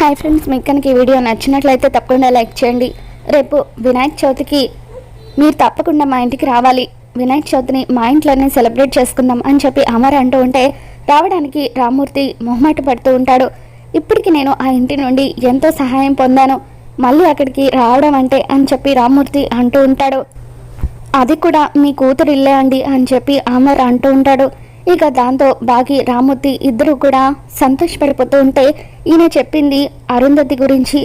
Hi friends, మీకు కనుక ఈ వీడియో నచ్చినట్లయితే తప్పకుండా లైక్ చేయండి. రేపు వినాయక చవితికి మీరు తప్పకుండా మా ఇంటికి రావాలి, వినాయక చవితిని మా ఇంట్లోనే సెలబ్రేట్ చేసుకుందాం అని చెప్పి అమర్ అంటూ ఉంటే రావడానికి రామ్మూర్తి మొహమాట పడుతూ ఉంటాడు. ఇప్పటికి నేను ఆ ఇంటి నుండి ఎంతో సహాయం పొందాను, మళ్ళీ అక్కడికి రావడం అంటే అని చెప్పి రామ్మూర్తి అంటూ ఉంటాడు. అది కూడా మీ కూతురు ఇల్లే అండి అని చెప్పి అమర్ అంటూ ఉంటాడు. ఇక దాంతో బాగి రామ్మూర్తి ఇద్దరు కూడా సంతోషపడిపోతూ ఉంటే ఈయన చెప్పింది అరుంధతి గురించి,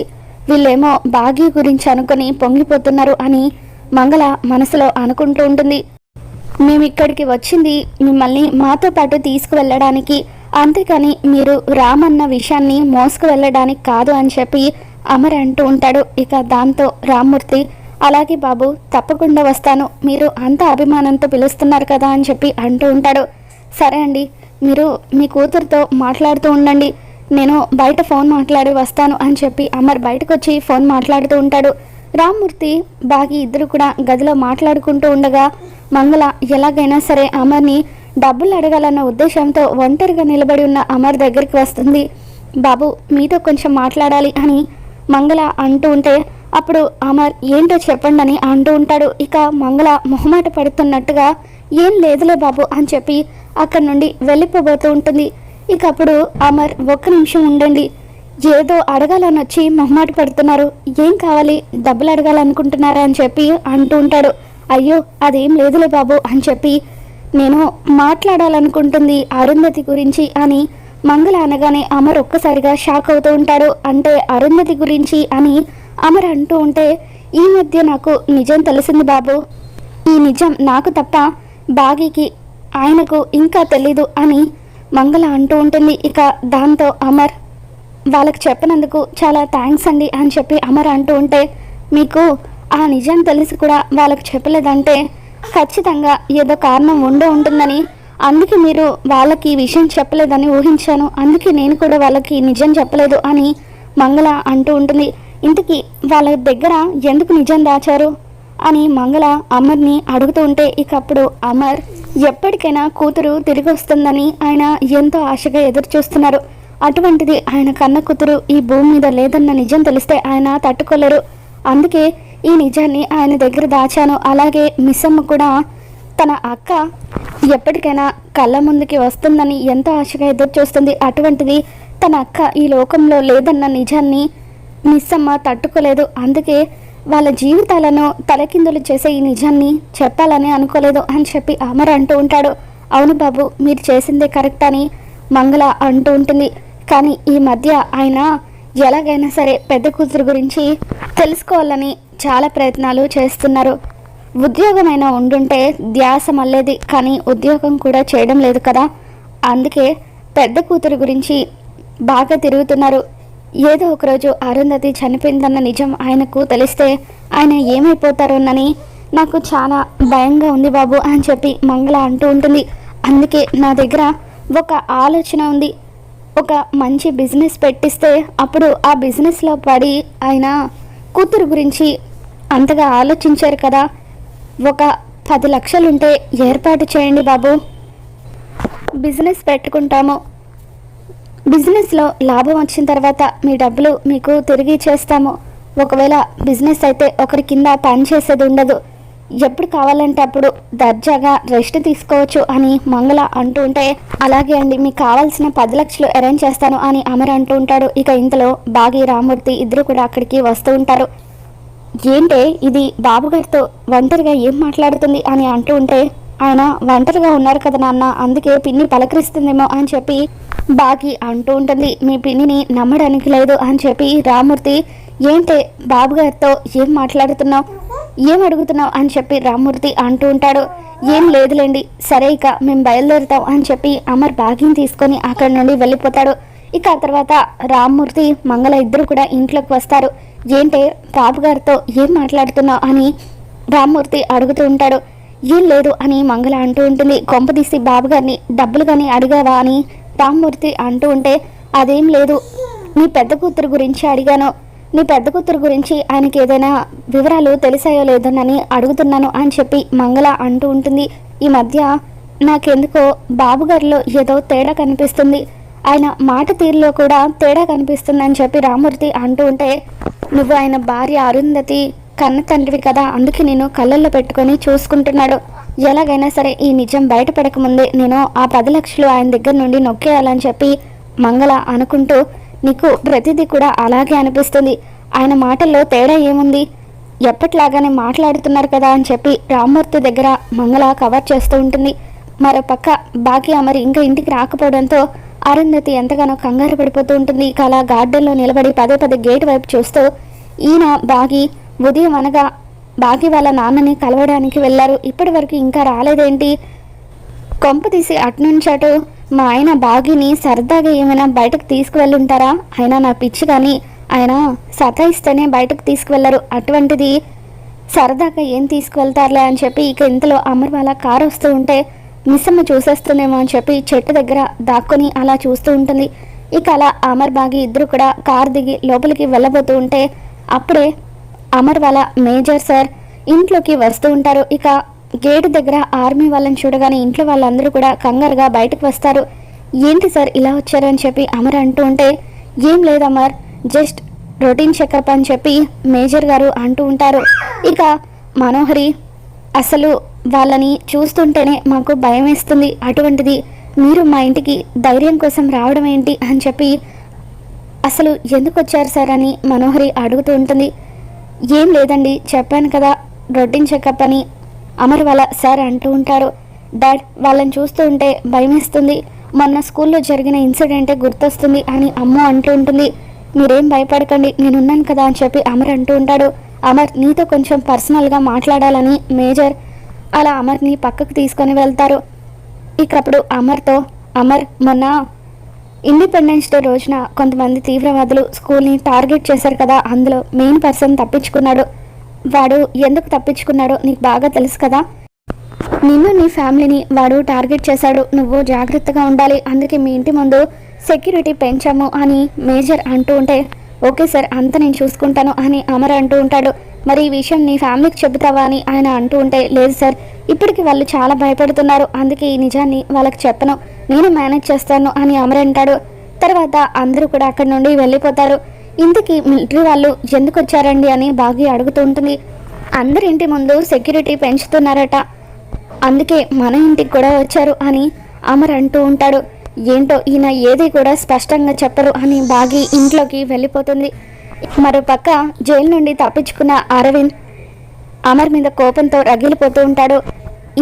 వీళ్ళేమో బాగి గురించి అనుకుని పొంగిపోతున్నారు అని మంగళ మనసులో అనుకుంటూ ఉంటుంది. మేము ఇక్కడికి వచ్చింది మిమ్మల్ని మాతో పాటు తీసుకువెళ్ళడానికి, అంతేకాని మీరు రామన్న విషయాన్ని మోసుకు వెళ్ళడానికి కాదు అని చెప్పి అమర్ అంటూ ఉంటాడు. ఇక దాంతో రామ్మూర్తి అలాగే బాబు, తప్పకుండా వస్తాను, మీరు అంత అభిమానంతో పిలుస్తున్నారు కదా అని చెప్పి అంటూ ఉంటాడు. సరే అండి, మీరు మీ కూతురుతో మాట్లాడుతూ ఉండండి, నేను బయట ఫోన్ మాట్లాడి వస్తాను అని చెప్పి అమర్ బయటకు వచ్చి ఫోన్ మాట్లాడుతూ ఉంటాడు. రామ్మూర్తి బాగి ఇద్దరు కూడా గదిలో మాట్లాడుకుంటూ ఉండగా మంగళ ఎలాగైనా సరే అమర్ని డబ్బులు అడగాలన్న ఉద్దేశంతో ఒంటరిగా నిలబడి ఉన్న అమర్ దగ్గరికి వస్తుంది. బాబు, మీతో కొంచెం మాట్లాడాలి అని మంగళ అంటూ ఉంటే అప్పుడు అమర్ ఏంటో చెప్పండి అని అంటూ ఉంటాడు. ఇక మంగళ మొహమాట పడుతున్నట్టుగా ఏం లేదులే బాబు అని చెప్పి అక్కడి నుండి వెళ్ళిపోబోతూ ఉంటుంది. ఇక అప్పుడు అమర్ ఒక్క నిమిషం ఉండండి, ఏదో అడగాలని వచ్చి మొహమాట పడుతున్నారు, ఏం కావాలి, డబ్బులు అడగాలనుకుంటున్నారా అని చెప్పి అంటూ ఉంటాడు. అయ్యో అదేం లేదులే బాబు అని చెప్పి నేను మాట్లాడాలనుకుంటుంది అరుంధతి గురించి అని మంగళ అనగానే అమర్ ఒక్కసారిగా షాక్ అవుతూ ఉంటాడు. అంటే అరుంధతి గురించి అని అమర్ అంటూ ఉంటే ఈ మధ్య నాకు నిజం తెలిసింది బాబు, ఈ నిజం నాకు తప్ప బాగికి ఆయనకు ఇంకా తెలీదు అని మంగళ అంటూ ఉంటుంది. ఇక దాంతో అమర్ వాళ్ళకి చెప్పినందుకు చాలా థ్యాంక్స్ అండి అని చెప్పి అమర్ అంటూ ఉంటే మీకు ఆ నిజం తెలిసి కూడా వాళ్ళకి చెప్పలేదంటే ఖచ్చితంగా ఏదో కారణం ఉంటుందని, అందుకే మీరు వాళ్ళకి ఈ విషయం చెప్పలేదని ఊహించాను, అందుకే నేను కూడా వాళ్ళకి నిజం చెప్పలేదు అని మంగళ అంటూ ఉంటుంది. ఇంతకీ వాళ్ళ దగ్గర ఎందుకు నిజం దాచారు అని మంగళ అమర్ని అడుగుతూ ఉంటే ఇక అప్పుడు అమర్ ఎప్పటికైనా కూతురు తిరిగి వస్తుందని ఆయన ఎంతో ఆశగా ఎదురు చూస్తున్నారు. అటువంటిది ఆయన కన్న కూతురు ఈ భూమి మీద లేదన్న నిజం తెలిస్తే ఆయన తట్టుకోలేరు, అందుకే ఈ నిజాన్ని ఆయన దగ్గర దాచాను. అలాగే మిస్సమ్మ కూడా తన అక్క ఎప్పటికైనా కళ్ళ ముందుకి వస్తుందని ఎంతో ఆశగా ఎదురు చూస్తుంది, అటువంటిది తన అక్క ఈ లోకంలో లేదన్న నిజాన్ని మిస్సమ్మ తట్టుకోలేదు, అందుకే వాళ్ళ జీవితాలను తలకిందులు చేసే ఈ నిజాన్ని చెప్పాలని అనుకోలేదు అని చెప్పి అమర్ అంటూ ఉంటాడు. అవును బాబు, మీరు చేసిందే కరెక్ట్ అని మంగళ అంటూ ఉంటుంది. కానీ ఈ మధ్య ఆయన ఎలాగైనా సరే పెద్ద కూతురు గురించి తెలుసుకోవాలని చాలా ప్రయత్నాలు చేస్తున్నారు. ఉద్యోగమైనా ఉండుంటే ధ్యాస మళ్ళేది, కానీ ఉద్యోగం కూడా చేయడం లేదు కదా, అందుకే పెద్ద కూతురు గురించి బాగా తిరుగుతున్నారు. ఏదో ఒకరోజు అరుంధతి చనిపోయిందన్న నిజం ఆయనకు తెలిస్తే ఆయన ఏమైపోతారోనని నాకు చాలా భయంగా ఉంది బాబు అని చెప్పి మంగళ అంటూ ఉంటుంది. అందుకే నా దగ్గర ఒక ఆలోచన ఉంది, ఒక మంచి బిజినెస్ పెట్టిస్తే అప్పుడు ఆ బిజినెస్లో పడి ఆయన కూతురు గురించి అంతగా ఆలోచించారు కదా, ఒక 10 లక్షలుంటే ఏర్పాటు చేయండి బాబు, బిజినెస్ పెట్టుకుంటాము, బిజినెస్లో లాభం వచ్చిన తర్వాత మీ డబ్బులు మీకు తిరిగి ఇచ్చేస్తాము, ఒకవేళ బిజినెస్ అయితే ఒకరి కింద పని చేసేది ఉండదు, ఎప్పుడు కావాలంటే అప్పుడు దర్జాగా రెస్ట్ తీసుకోవచ్చు అని మంగళ అంటూ ఉంటే అలాగే అండి, మీకు కావాల్సిన 10 లక్షలు అరేంజ్ చేస్తాను అని అమర్ అంటూ ఉంటాడు. ఇక ఇంతలో బాగి రామ్మూర్తి ఇద్దరు కూడా అక్కడికి వస్తూ ఉంటారు. ఏంటే ఇది బాబుగారితో ఒంటరిగా ఏం మాట్లాడుతుంది అని అంటూ ఉంటే ఆయన ఒంటరిగా ఉన్నారు కదా నాన్న, అందుకే పిన్ని పలకరిస్తుందేమో అని చెప్పి బాగి అంటూ ఉంటుంది. మీ పిన్నిని నమ్మడానికి లేదు అని చెప్పి రామ్మూర్తి ఏంటే బాబుగారితో ఏం మాట్లాడుతున్నావు, ఏం అడుగుతున్నావు అని చెప్పి రామ్మూర్తి అంటూ ఉంటాడు. ఏం లేదులేండి, సరే ఇక మేము బయలుదేరుతాం అని చెప్పి అమర్ బాగిని తీసుకొని అక్కడి నుండి వెళ్ళిపోతాడు. ఇక ఆ తర్వాత రామ్మూర్తి మంగళ ఇద్దరు కూడా ఇంట్లోకి వస్తారు. ఏంటే బాబుగారితో ఏం మాట్లాడుతున్నావు అని రామ్మూర్తి అడుగుతూ ఉంటాడు. ఏం లేదు అని మంగళ అంటూ ఉంటుంది. కొంపదీసి బాబుగారిని డబ్బులు కానీ అడిగావా అని రామ్మూర్తి అంటూ ఉంటే అదేం లేదు, నీ పెద్ద కూతురు గురించి అడిగాను, నీ పెద్ద కూతురు గురించి ఆయనకి ఏదైనా వివరాలు తెలిసాయో లేదోనని అడుగుతున్నాను అని చెప్పి మంగళ అంటూ ఉంటుంది. ఈ మధ్య నాకెందుకో బాబుగారిలో ఏదో తేడా కనిపిస్తుంది, ఆయన మాట తీరులో కూడా తేడా కనిపిస్తుందని చెప్పి రామూర్తి అంటూ ఉంటే, నువ్వు ఆయన భార్య అరుంధతి కన్న తండ్రివి కదా, అందుకే నేను కళ్ళల్లో పెట్టుకొని చూసుకుంటున్నాడు. ఎలాగైనా సరే ఈ నిజం బయటపడకముందే నేను ఆ 10 లక్షలు ఆయన దగ్గర నుండి నొక్కేయాలని చెప్పి మంగళ అనుకుంటూ, నీకు ప్రతిదీ కూడా అలాగే అనిపిస్తుంది, ఆయన మాటల్లో తేడా ఏముంది, ఎప్పట్లాగానే మాట్లాడుతున్నారు కదా అని చెప్పి రామ్మూర్తి దగ్గర మంగళ కవర్ చేస్తూ ఉంటుంది. మరోపక్క భాగ్య మరి ఇంకా ఇంటికి రాకపోవడంతో అరుంధతి ఎంతగానో కంగారు పడిపోతూ ఉంటుంది. ఇక అలా గార్డెన్లో నిలబడి పదే పదే గేట్ వైపు చూస్తూ, ఈయన బాగి ఉదయం అనగా బాగి వాళ్ళ నాన్నని కలవడానికి వెళ్ళారు, ఇప్పటి వరకు ఇంకా రాలేదేంటి, కొంప తీసి అటునుంచి అటు మా ఆయన బాగిని సరదాగా ఏమైనా బయటకు తీసుకువెళ్ళుంటారా, అయినా నా పిచ్చి కానీ ఆయన సతాయిస్తేనే బయటకు తీసుకువెళ్ళరు, అటువంటిది సరదాగా ఏం తీసుకువెళ్తారులే అని చెప్పి ఇక ఇంతలో అమర్ వాళ్ళ కారు వస్తూ ఉంటే మిస్సమ్మ చూసేస్తుందేమో అని చెప్పి చెట్టు దగ్గర దాక్కుని అలా చూస్తూ ఉంటుంది. ఇక అలా అమర్ బాగి ఇద్దరు కూడా కారు దిగి లోపలికి వెళ్ళబోతూ ఉంటే అప్పుడే అమర్ వాళ్ళ మేజర్ సార్ ఇంట్లోకి వస్తూ ఉంటారు. ఇక గేటు దగ్గర ఆర్మీ వాళ్ళని చూడగానే ఇంట్లో వాళ్ళందరూ కూడా కంగారుగా బయటకు వస్తారు. ఏంటి సార్ ఇలా వచ్చారని చెప్పి అమర్ అంటూ ఉంటే, ఏం లేదు అమర్, జస్ట్ రొటీన్ చెకప్ అని చెప్పి మేజర్ గారు అంటూ ఉంటారు. ఇక మనోహరి, అసలు వాళ్ళని చూస్తుంటేనే మాకు భయం వేస్తుంది, అటువంటిది మీరు మా ఇంటికి ధైర్యం కోసం రావడం ఏంటి అని చెప్పి అసలు ఎందుకు వచ్చారు సార్ అని మనోహరి అడుగుతూ ఉంటుంది. ఏం లేదండి, చెప్పాను కదా రొటీన్ చెకప్ అని అమర్ వాళ్ళ సార్ అంటూ ఉంటారు. డాడ్, వాళ్ళని చూస్తూ ఉంటే భయం వేస్తుంది, మొన్న స్కూల్లో జరిగిన ఇన్సిడెంటే గుర్తొస్తుంది అని అమ్మ అంటూ ఉంటుంది. మీరేం భయపడకండి, నేనున్నాను కదా అని చెప్పి అమర్ అంటూ ఉంటాడు. అమర్, నీతో కొంచెం పర్సనల్గా మాట్లాడాలని మేజర్ అలా అమర్ని పక్కకు తీసుకొని వెళ్తారు. ఇకప్పుడు అమర్తో, అమర్, మొన్న ఇండిపెండెన్స్ డే రోజున కొంతమంది తీవ్రవాదులు స్కూల్ని టార్గెట్ చేశారు కదా, అందులో మెయిన్ పర్సన్ తప్పించుకున్నాడు, వాడు ఎందుకు తప్పించుకున్నాడో నీకు బాగా తెలుసు కదా, నిన్ను నీ ఫ్యామిలీని వాడు టార్గెట్ చేశాడు, నువ్వు జాగ్రత్తగా ఉండాలి, అందుకే మీ ఇంటి ముందు సెక్యూరిటీ పెంచాము అని మేజర్ అంటూ ఉంటే, ఓకే సార్, అంత నేను చూసుకుంటాను అని అమర్ అంటూ ఉంటాడు. మరి ఈ విషయం నీ ఫ్యామిలీకి చెబుతావా అని ఆయన అంటూ ఉంటే, లేదు సార్, ఇప్పటికి వాళ్ళు చాలా భయపడుతున్నారు, అందుకే ఈ నిజాన్ని వాళ్ళకి చెప్పను, నేను మేనేజ్ చేస్తాను అని అమర్ అంటాడు. తర్వాత అందరూ కూడా అక్కడి నుండి వెళ్ళిపోతారు. ఇంతకీ మిలిటరీ వాళ్ళు ఎందుకు వచ్చారండి అని బాగి అడుగుతూ ఉంటుంది. అందరి ఇంటి ముందు సెక్యూరిటీ పెంచుతున్నారట, అందుకే మన ఇంటికి కూడా వచ్చారు అని అమర్ అంటూ ఉంటాడు. ఏంటో ఈయన ఏది కూడా స్పష్టంగా చెప్పరు అని బాగి ఇంట్లోకి వెళ్ళిపోతుంది. మరోపక్క జైలు నుండి తప్పించుకున్న అరవింద్ అమర్ మీద కోపంతో రగిలిపోతూ ఉంటాడు.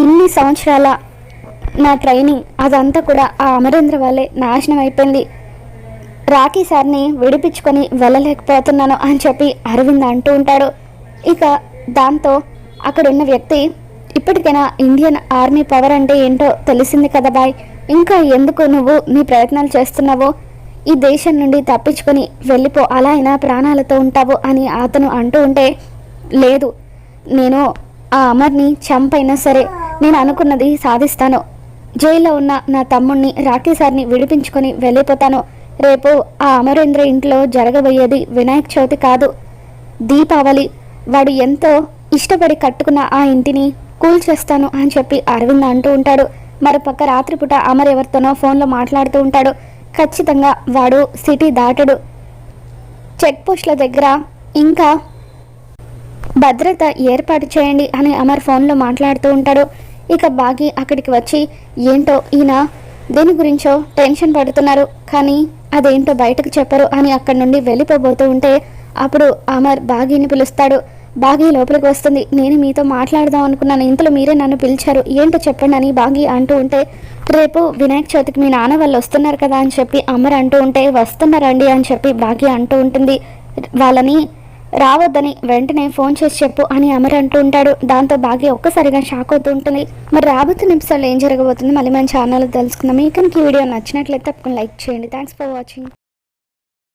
ఇన్ని సంవత్సరాల నా ట్రైనింగ్ అదంతా కూడా ఆ అమరేంద్ర వల్లే నాశనం అయిపోయింది, రాకీ సార్ని విడిపించుకొని వెళ్ళలేకపోతున్నాను అని చెప్పి అరవింద్ అంటూ ఉంటాడు. ఇక దాంతో అక్కడున్న వ్యక్తి, ఇప్పటికైనా ఇండియన్ ఆర్మీ పవర్ అంటే ఏంటో తెలిసింది కదా బాయ్, ఇంకా ఎందుకు నువ్వు నీ ప్రయత్నాలు చేస్తున్నావో, ఈ దేశం నుండి తప్పించుకొని వెళ్ళిపో, అలా అయినా ప్రాణాలతో ఉంటావు అని అతను అంటూ ఉంటే, లేదు, నేను ఆ అమర్ని చంపైనా సరే నేను అనుకున్నది సాధిస్తాను, జైల్లో ఉన్న నా తమ్ముడిని రాకీ సార్ని విడిపించుకొని వెళ్ళిపోతాను, రేపు ఆ అమరేంద్ర ఇంట్లో జరగబోయేది వినాయక చవితి కాదు, దీపావళి, వాడు ఎంతో ఇష్టపడి కట్టుకున్న ఆ ఇంటిని కూల్చేస్తాను అని చెప్పి అరవింద్ అంటూ ఉంటాడు. మరోపక్క రాత్రిపూట అమర్ ఎవరితోనో ఫోన్లో మాట్లాడుతూ ఉంటాడు. ఖచ్చితంగా వాడు సిటీ దాటడు, చెక్ పోస్టుల దగ్గర ఇంకా భద్రత ఏర్పాటు చేయండి అని అమర్ ఫోన్లో మాట్లాడుతూ ఉంటాడు. ఇక బాగి అక్కడికి వచ్చి, ఏంటో ఈయన దేని గురించో టెన్షన్ పడుతున్నారు, కానీ అదేంటో బయటకు చెప్పరు అని అక్కడి నుండి వెళ్ళిపోబోతూ ఉంటే అప్పుడు అమర్ బాగీని పిలుస్తాడు. బాగి లోపలికి వస్తుంది. నేను మీతో మాట్లాడదాం అనుకున్నాను, ఇంతలో మీరే నన్ను పిలిచారు, ఏంటో చెప్పండి అని బాగి అంటూ ఉంటే, రేపు వినాయక చవితికి మీ నాన్న వాళ్ళు వస్తున్నారు కదా అని చెప్పి అమర్ అంటూ ఉంటే, వస్తున్నారండి అని చెప్పి బాగి అంటూ ఉంటుంది. వాళ్ళని రావద్దని వెంటనే ఫోన్ చేసి చెప్పు అని అమర్ అంటూ ఉంటాడు. దాంతో బాగి ఒక్కసారిగా షాక్ అవుతూ ఉంటుంది. మరి రాబోతున్న నిమిషాలు ఏం జరగబోతుంది మళ్ళీ మన ఛానల్లో తెలుసుకుందాం. మీకు ఈ వీడియో నచ్చినట్లయితే తప్పకుండా లైక్ చేయండి. Thanks for watching.